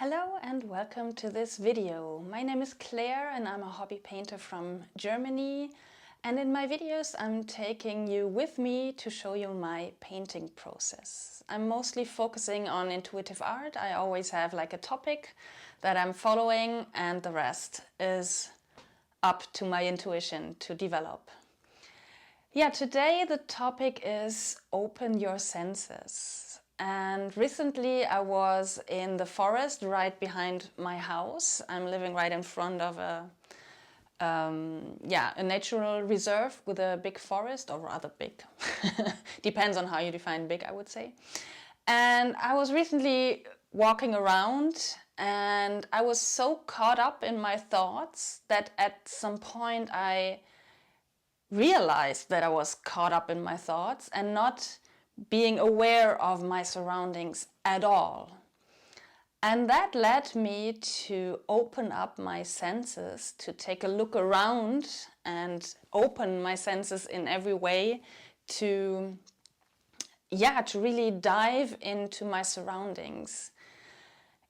Hello and welcome to this video. My name is Claire and I'm a hobby painter from Germany. And in my videos I'm taking you with me to show you my painting process. I'm mostly focusing on intuitive art. I always have like a topic that I'm following and the rest is up to my intuition to develop. Yeah, today the topic is open your senses. And recently I was in the forest right behind my house. I'm living right in front of a natural reserve with a big forest, or rather big. Depends on how you define big, I would say. And I was recently walking around and I was so caught up in my thoughts that at some point I realized that I was caught up in my thoughts and not being aware of my surroundings at all. And that led me to open up my senses, to take a look around and open my senses in every way to really dive into my surroundings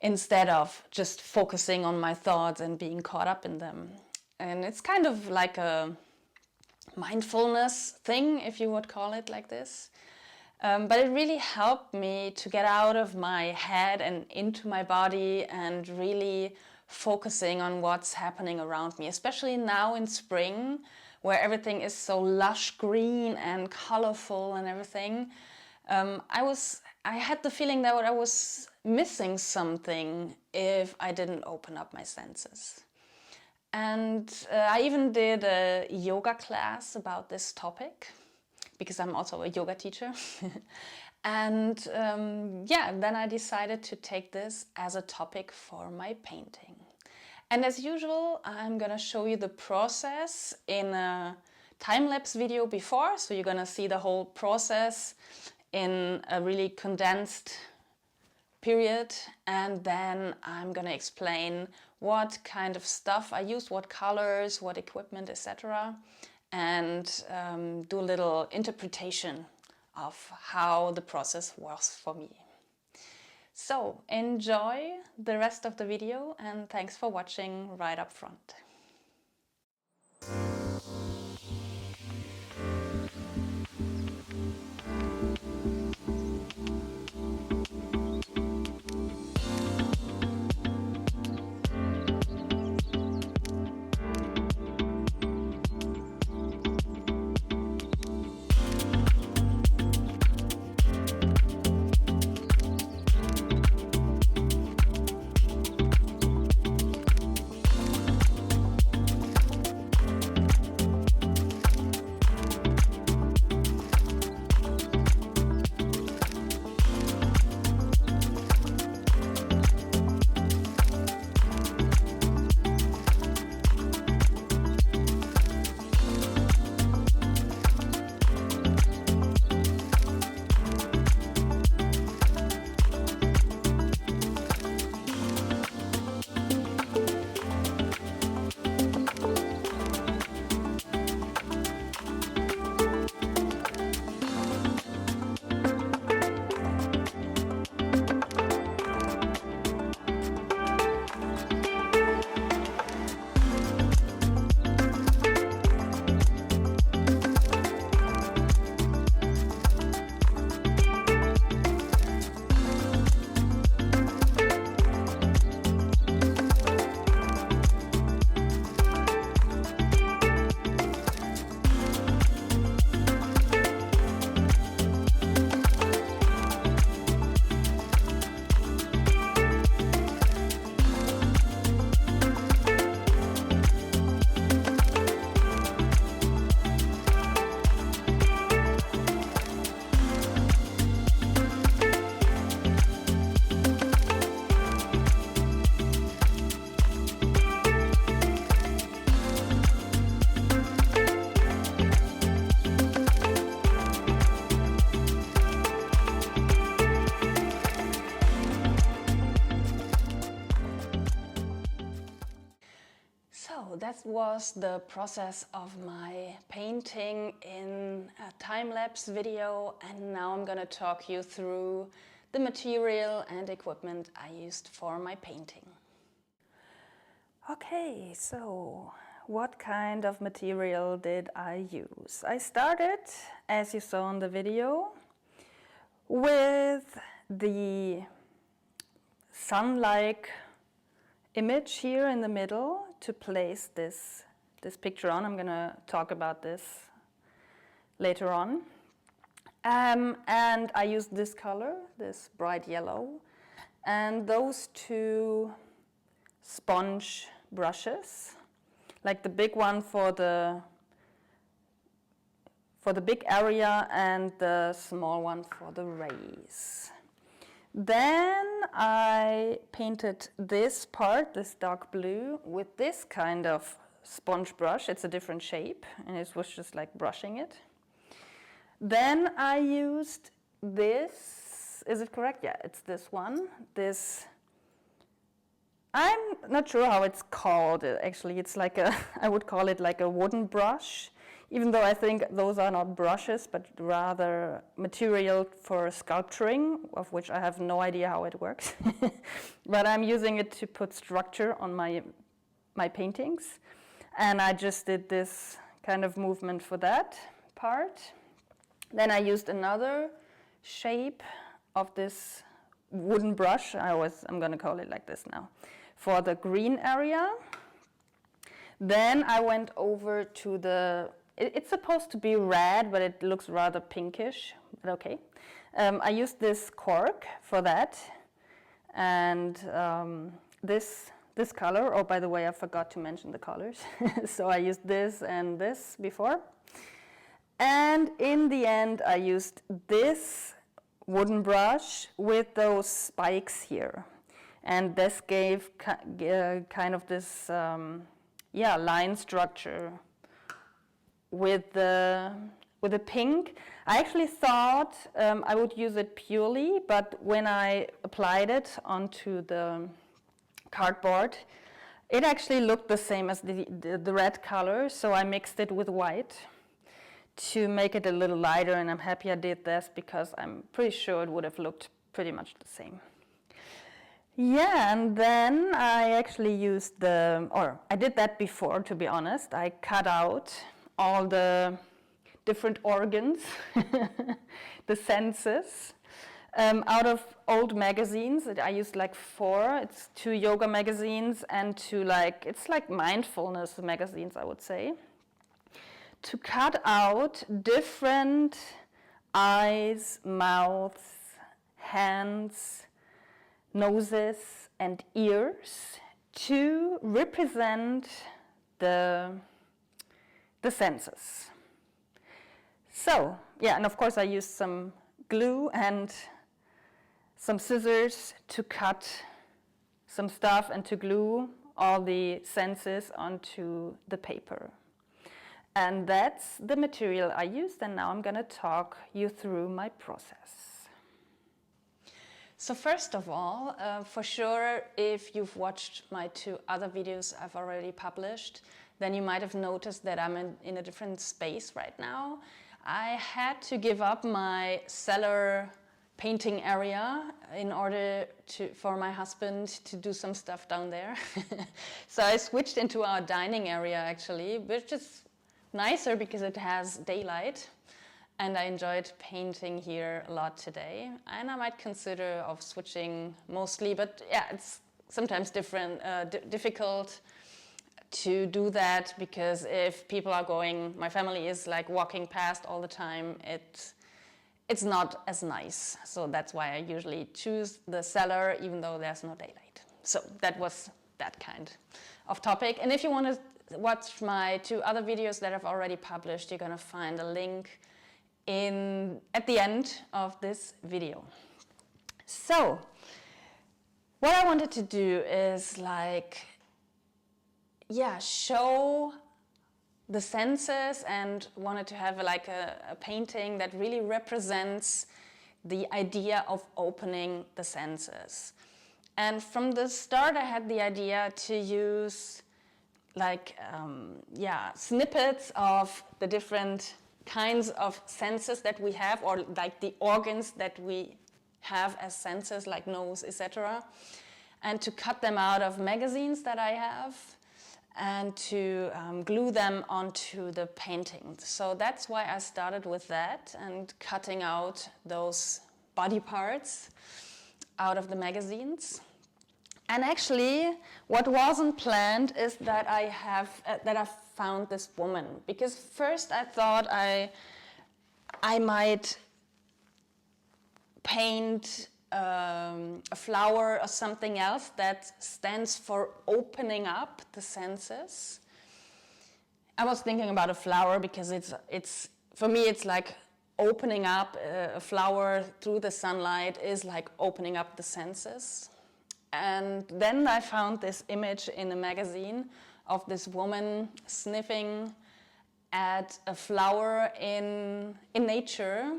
instead of just focusing on my thoughts and being caught up in them. And it's kind of like a mindfulness thing, if you would call it like this. But it really helped me to get out of my head and into my body and really focusing on what's happening around me, especially now in spring where everything is so lush green and colorful and everything. I had the feeling that I was missing something if I didn't open up my senses. And I even did a yoga class about this topic, because I'm also a yoga teacher. And then I decided to take this as a topic for my painting. And as usual, I'm gonna show you the process in a time-lapse video before, so you're gonna see the whole process in a really condensed period, and then I'm gonna explain what kind of stuff I use, what colors, what equipment, etc., and do a little interpretation of how the process was for me. So enjoy the rest of the video and thanks for watching right up front. So that was the process of my painting in a time-lapse video, and now I'm gonna talk you through the material and equipment I used for my painting. Okay, so what kind of material did I use? I started, as you saw in the video, with the sun-like image here in the middle to place this picture on. I'm going to talk about this later on. And I used this color, this bright yellow, and those two sponge brushes, like the big one for the big area and the small one for the rays. Then I painted this part, this dark blue, with this kind of sponge brush. It's a different shape, and it was just like brushing it. Then I used this, is it correct? Yeah, it's this one. This, I'm not sure how it's called, actually. It's like a, I would call it like a wooden brush, even though I think those are not brushes, but rather material for sculpturing, of which I have no idea how it works. But I'm using it to put structure on my paintings. And I just did this kind of movement for that part. Then I used another shape of this wooden brush, I'm going to call it like this now, for the green area. Then I went over to the, it's supposed to be red, but it looks rather pinkish, but okay. I used this cork for that, and this color, oh, by the way, I forgot to mention the colors. So I used this and this before. And in the end, I used this wooden brush with those spikes here. And this gave kind of this, line structure with the pink. I actually thought I would use it purely, but when I applied it onto the cardboard, it actually looked the same as the red color, so I mixed it with white to make it a little lighter, and I'm happy I did this because I'm pretty sure it would have looked pretty much the same. Yeah, and then I actually used I did that before, to be honest. I cut out all the different organs, the senses, out of old magazines. I used like 4. It's 2 yoga magazines and 2 it's like mindfulness magazines, I would say, to cut out different eyes, mouths, hands, noses, and ears to represent the senses. So, yeah, and of course I used some glue and some scissors to cut some stuff and to glue all the senses onto the paper. And that's the material I used, and now I'm going to talk you through my process. So first of all, for sure, if you've watched my 2 other videos I've already published, then you might have noticed that I'm in a different space right now. I had to give up my cellar painting area in order for my husband to do some stuff down there. So I switched into our dining area actually, which is nicer because it has daylight, and I enjoyed painting here a lot today. And I might consider of switching mostly, but yeah, it's sometimes difficult to do that because if people are going, my family is like walking past all the time, it's not as nice. So that's why I usually choose the cellar even though there's no daylight. So that was that kind of topic. And if you want to watch my 2 other videos that I've already published, you're going to find a link at the end of this video. So what I wanted to do is show the senses, and wanted to have a painting that really represents the idea of opening the senses. And from the start I had the idea to use snippets of the different kinds of senses that we have, or like the organs that we have as senses, like nose, etc., and to cut them out of magazines that I have and to glue them onto the paintings. So that's why I started with that and cutting out those body parts out of the magazines. And actually, what wasn't planned is that I found this woman, because first I thought I might paint a flower or something else that stands for opening up the senses. I was thinking about a flower because it's for me it's like opening up a flower through the sunlight is like opening up the senses. And then I found this image in a magazine of this woman sniffing at a flower in nature,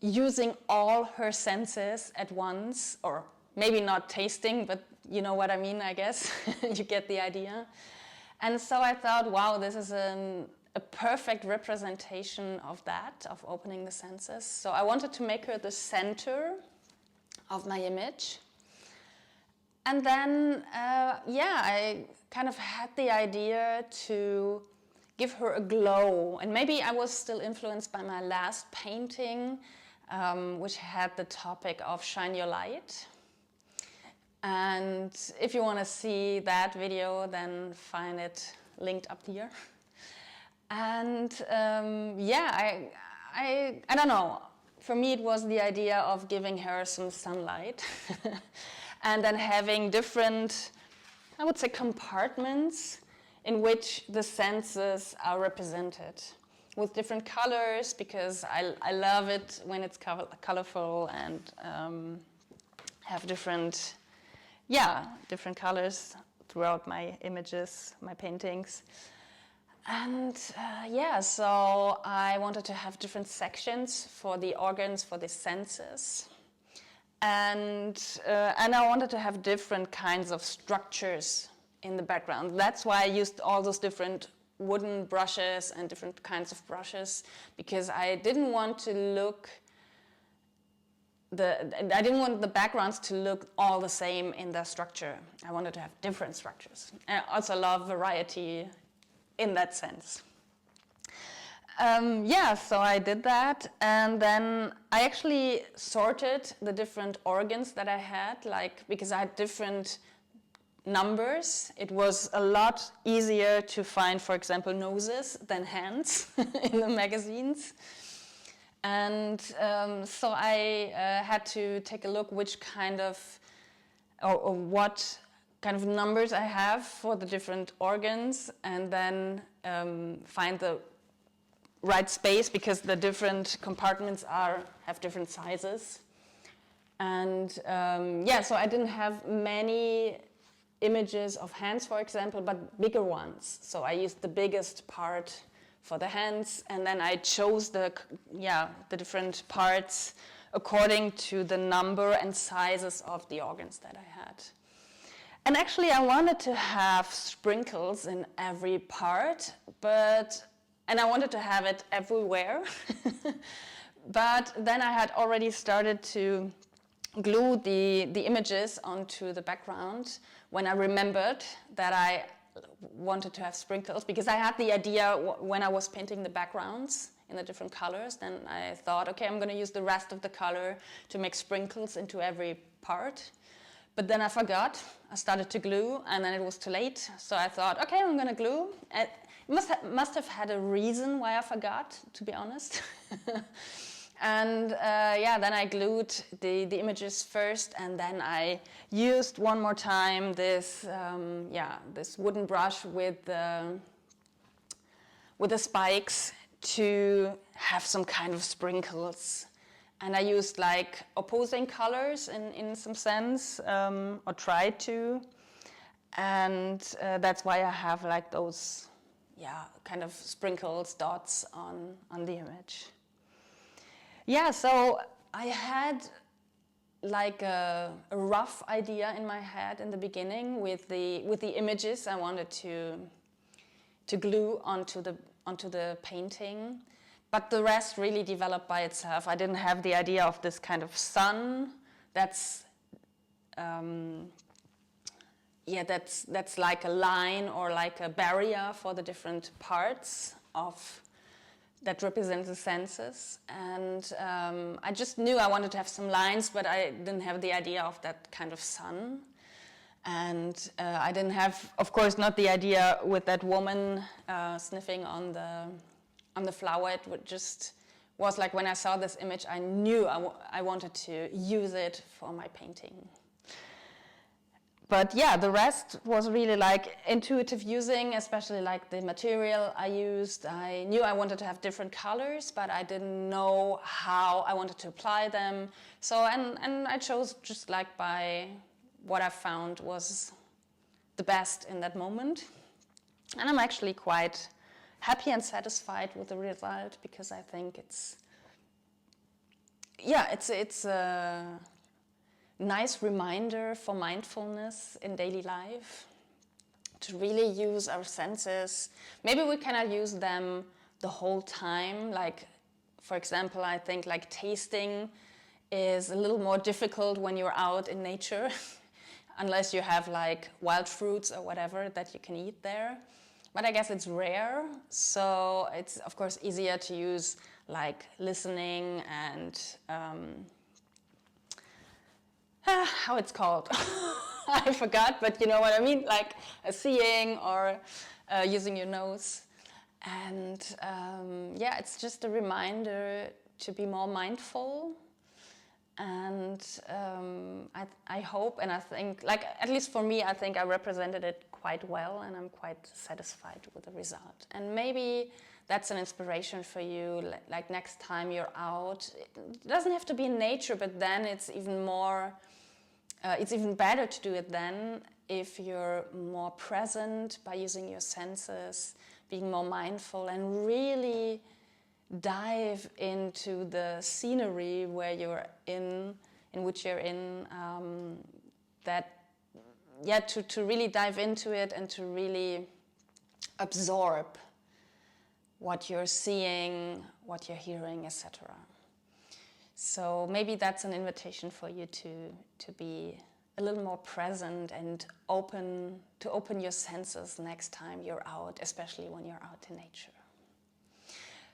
using all her senses at once, or maybe not tasting, but you know what I mean, I guess. You get the idea. And so I thought, wow, this is a perfect representation of that, of opening the senses. So I wanted to make her the center of my image. And then, I kind of had the idea to give her a glow. And maybe I was still influenced by my last painting, which had the topic of shine your light. And if you want to see that video, then find it linked up here. And I don't know. For me, it was the idea of giving her some sunlight and then having different, I would say, compartments in which the senses are represented with different colors, because I love it when it's colorful and have different colors throughout my images, my paintings. And so I wanted to have different sections for the organs, for the senses. And I wanted to have different kinds of structures in the background. That's why I used all those different wooden brushes and different kinds of brushes, because I didn't want the backgrounds to look all the same in their structure. I wanted to have different structures. I also love variety in that sense. So I did that, and then I actually sorted the different organs that I had, because I had different numbers. It was a lot easier to find, for example, noses than hands in the magazines. And so I had to take a look which kind of, or what kind of numbers I have for the different organs, and then find the right space, because the different compartments have different sizes. And so I didn't have many images of hands, for example, but bigger ones. So I used the biggest part for the hands, and then I chose the different parts according to the number and sizes of the organs that I had. And actually I wanted to have sprinkles in every part, and I wanted to have it everywhere. But then I had already started to glue the images onto the background when I remembered that I wanted to have sprinkles, because I had the idea when I was painting the backgrounds in the different colors. Then I thought, okay, I'm going to use the rest of the color to make sprinkles into every part. But then I forgot. I started to glue, and then it was too late. So I thought, okay, I'm going to glue. It must have had a reason why I forgot, to be honest. And then I glued the images first, and then I used one more time this wooden brush with the spikes to have some kind of sprinkles. And I used opposing colors in some sense, or tried to. And that's why I have those kind of sprinkles, dots on the image. Yeah, so I had a rough idea in my head in the beginning with the images I wanted to glue onto the painting, but the rest really developed by itself. I didn't have the idea of this kind of sun that's that's like a line or like a barrier for the different parts of that represent the senses. And I just knew I wanted to have some lines, but I didn't have the idea of that kind of sun. And I didn't have, of course, not the idea with that woman sniffing on the flower. It just was like when I saw this image, I knew I wanted to use it for my painting. But yeah, the rest was really like intuitive using, especially like the material I used. I knew I wanted to have different colors, but I didn't know how I wanted to apply them. So, and I chose just like by what I found was the best in that moment. And I'm actually quite happy and satisfied with the result, because I think it's a nice reminder for mindfulness in daily life, to really use our senses. Maybe we cannot use them the whole time. Like, for example, I think like tasting is a little more difficult when you're out in nature, unless you have like wild fruits or whatever that you can eat there. But I guess it's rare, so it's of course easier to use like listening and how it's called. I forgot, but you know what I mean, like seeing or using your nose. And yeah, it's just a reminder to be more mindful. And I hope, and I think, like, at least for me, I think I represented it quite well, and I'm quite satisfied with the result. And maybe that's an inspiration for you, like next time you're out. It doesn't have to be in nature, but then it's even more, it's even better to do it then if you're more present by using your senses, being more mindful, and really dive into the scenery where you're in which you're in, to really dive into it and to really absorb what you're seeing, what you're hearing, etc. So maybe that's an invitation for you to be a little more present and open your senses next time you're out, especially when you're out in nature.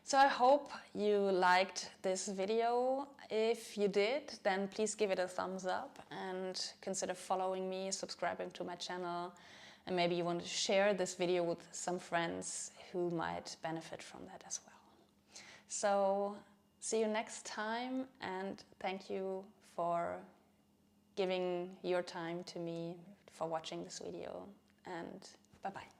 So I hope you liked this video. If you did, then please give it a thumbs up and consider following me, subscribing to my channel, and maybe you want to share this video with some friends who might benefit from that as well. So see you next time, and thank you for giving your time to me, for watching this video, and bye-bye.